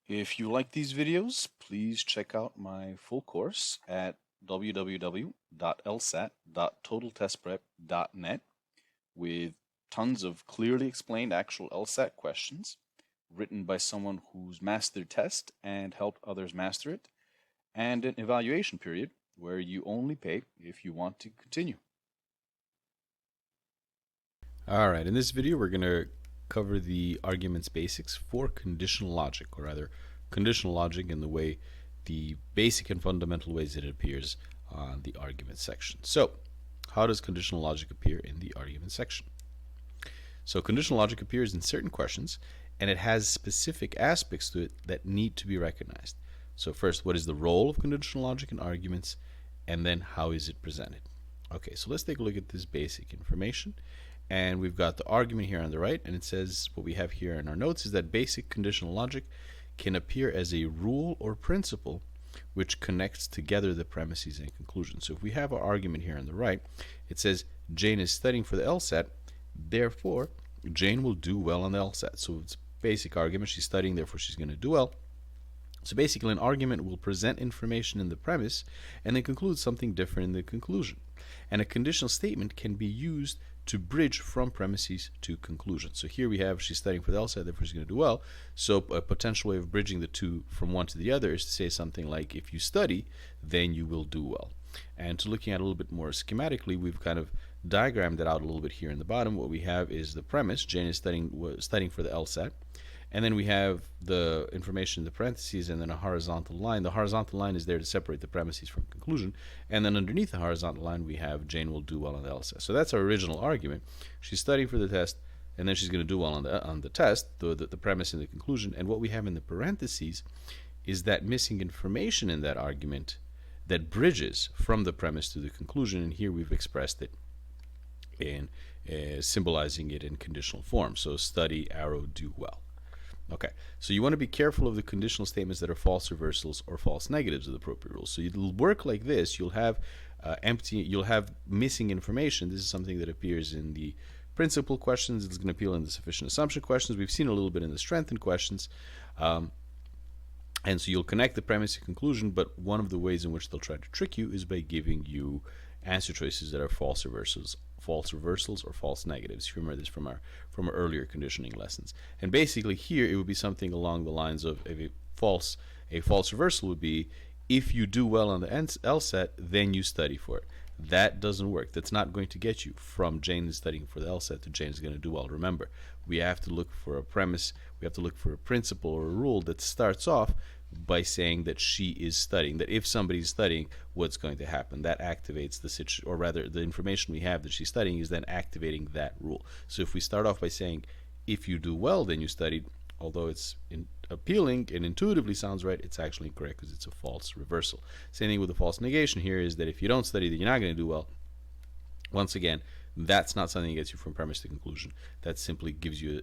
If you like these videos, please check out my full course at www.lsat.totaltestprep.net with tons of clearly explained actual LSAT questions written by someone who's mastered test and helped others master it, and an evaluation period where you only pay if you want to continue. All right, in this video, we're going to cover the arguments basics for conditional logic, or rather, conditional logic in the basic and fundamental ways it appears on the argument section. So, how does conditional logic appear in the argument section? So, conditional logic appears in certain questions, and it has specific aspects to it that need to be recognized. So, first, what is the role of conditional logic in arguments, and then how is it presented? Okay, so let's take a look at this basic information. And we've got the argument here on the right, and it says what we have here in our notes is that basic conditional logic can appear as a rule or principle which connects together the premises and conclusions. So if we have our argument here on the right, it says Jane is studying for the LSAT, therefore Jane will do well on the LSAT. So it's a basic argument. She's studying, therefore she's going to do well. So basically, an argument will present information in the premise and then conclude something different in the conclusion. And a conditional statement can be used to bridge from premises to conclusion. So here we have she's studying for the LSAT, therefore she's going to do well. So a potential way of bridging the two from one to the other is to say something like, if you study, then you will do well. And to looking at it a little bit more schematically, we've kind of diagrammed it out a little bit here in the bottom. What we have is the premise. Jane is studying for the LSAT. And then we have the information in the parentheses and then a horizontal line. The horizontal line is there to separate the premises from conclusion. And then underneath the horizontal line, we have Jane will do well on the LSAT. So that's our original argument. She's studying for the test, and then she's going to do well on the test, the premise and the conclusion. And what we have in the parentheses is that missing information in that argument that bridges from the premise to the conclusion. And here we've expressed it in symbolizing it in conditional form. So study, arrow, do well. Okay, so you want to be careful of the conditional statements that are false reversals or false negatives of the appropriate rules. So it'll work like this. You'll have you'll have missing information. This is something that appears in the principal questions. It's going to appear in the sufficient assumption questions. We've seen a little bit in the strengthened questions. And so you'll connect the premise to conclusion, but one of the ways in which they'll try to trick you is by giving you answer choices that are false reversals or false negatives. You remember this from our earlier conditioning lessons. And basically here it would be something along the lines of a false reversal would be, if you do well on the LSAT, then you study for it. That doesn't work. That's not going to get you from Jane is studying for the LSAT to Jane is going to do well. Remember, we have to look for a premise, we have to look for a principle or a rule that starts off by saying that she is studying, that if somebody's studying, what's going to happen? That activates the situation, or rather the information we have that she's studying is then activating that rule. So if we start off by saying, if you do well, then you studied, although it's appealing and intuitively sounds right, it's actually incorrect because it's a false reversal. Same thing with the false negation here is that if you don't study, then you're not going to do well. Once again, that's not something that gets you from premise to conclusion. That simply gives you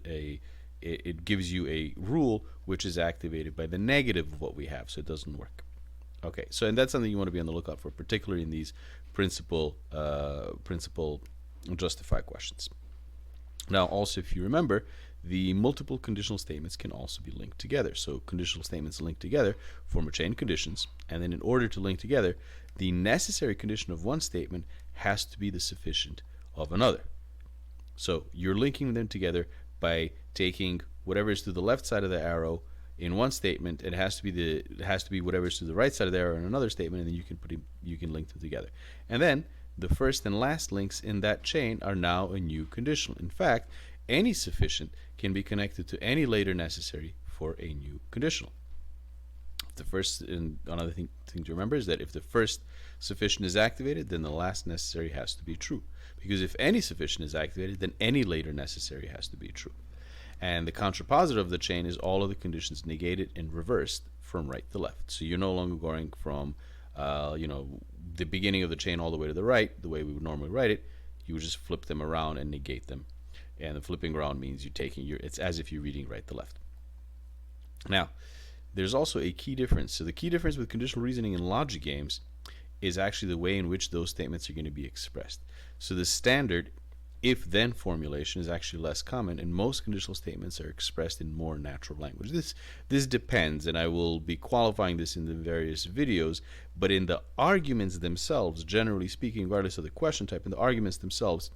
it gives you a rule which is activated by the negative of what we have, so it doesn't work. Okay, so and that's something you want to be on the lookout for, particularly in these principle justify questions. Now, also, if you remember, the multiple conditional statements can also be linked together. So conditional statements linked together form a chain of conditions, and then in order to link together, the necessary condition of one statement has to be the sufficient of another. So you're linking them together by taking whatever is to the left side of the arrow in one statement. It has to be whatever is to the right side of the arrow in another statement, and then you can link them together. And then the first and last links in that chain are now a new conditional. In fact, any sufficient can be connected to any later necessary for a new conditional. The first, and another thing to remember is that if the first sufficient is activated, then the last necessary has to be true. Because if any sufficient is activated, then any later necessary has to be true. And the contrapositive of the chain is all of the conditions negated and reversed from right to left. So you're no longer going from the beginning of the chain all the way to the right, the way we would normally write it. You would just flip them around and negate them. And the flipping around means it's as if you're reading right to left. Now, there's also a key difference. So the key difference with conditional reasoning and logic games is actually the way in which those statements are going to be expressed. So the standard if-then formulation is actually less common, and most conditional statements are expressed in more natural language. This depends, and I will be qualifying this in the various videos, but in the arguments themselves, generally speaking, regardless of the question type, in the arguments themselves,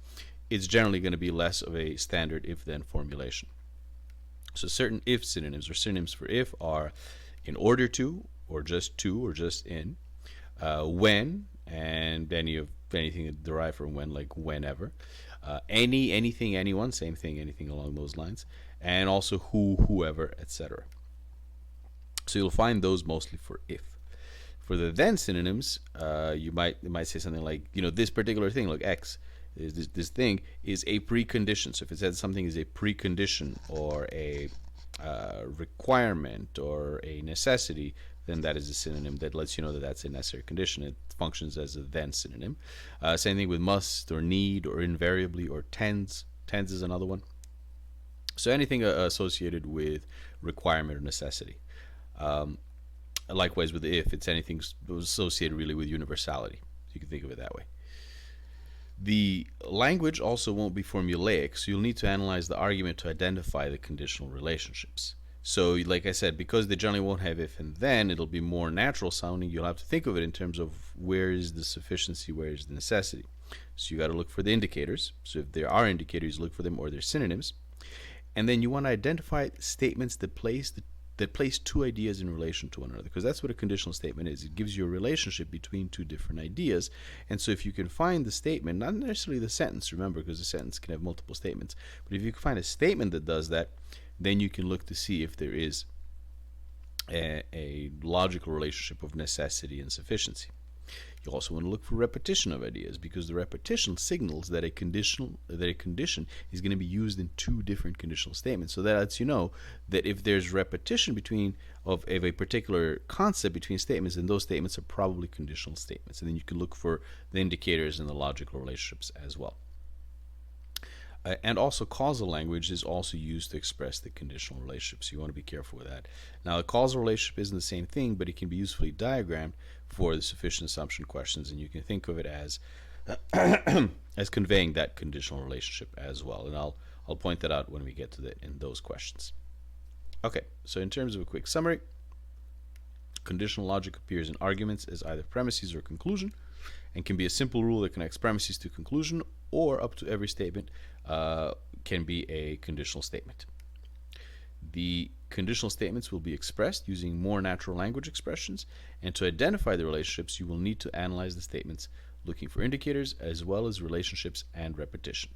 it's generally going to be less of a standard if-then formulation. So certain if synonyms or synonyms for if are in order to, or just in, when, and anything derived from when, like whenever, anything, anyone, same thing, anything along those lines, and also who, whoever, etc. So you'll find those mostly for if. For the then synonyms, you might say something like, this particular thing, like X, is this thing is a precondition. So if it says something is a precondition or a requirement or a necessity, then that is a synonym that lets you know that that's a necessary condition. It functions as a then synonym. Same thing with must or need or invariably or tends. Tends is another one. So anything associated with requirement or necessity. Likewise with the if, it's anything associated really with universality. You can think of it that way. The language also won't be formulaic, so you'll need to analyze the argument to identify the conditional relationships. So, like I said, because they generally won't have if and then, it'll be more natural sounding. You'll have to think of it in terms of where is the sufficiency, where is the necessity. So you got to look for the indicators. So if there are indicators, look for them, or their synonyms. And then you want to identify statements that place two ideas in relation to one another, because that's what a conditional statement is. It gives you a relationship between two different ideas. And so if you can find the statement, not necessarily the sentence, remember, because the sentence can have multiple statements, but if you can find a statement that does that, then you can look to see if there is a logical relationship of necessity and sufficiency. You also want to look for repetition of ideas, because the repetition signals that a condition is going to be used in two different conditional statements. So that lets you know that if there's repetition of a particular concept between statements, then those statements are probably conditional statements. And then you can look for the indicators and the logical relationships as well. And also causal language is also used to express the conditional relationships. You want to be careful with that. Now, a causal relationship isn't the same thing, but it can be usefully diagrammed for the sufficient assumption questions, and you can think of it as as conveying that conditional relationship as well. And I'll point that out when we get to in those questions. Okay, so in terms of a quick summary, conditional logic appears in arguments as either premises or conclusion, and can be a simple rule that connects premises to conclusion, or up to every statement can be a conditional statement. The conditional statements will be expressed using more natural language expressions, and to identify the relationships, you will need to analyze the statements looking for indicators as well as relationships and repetition.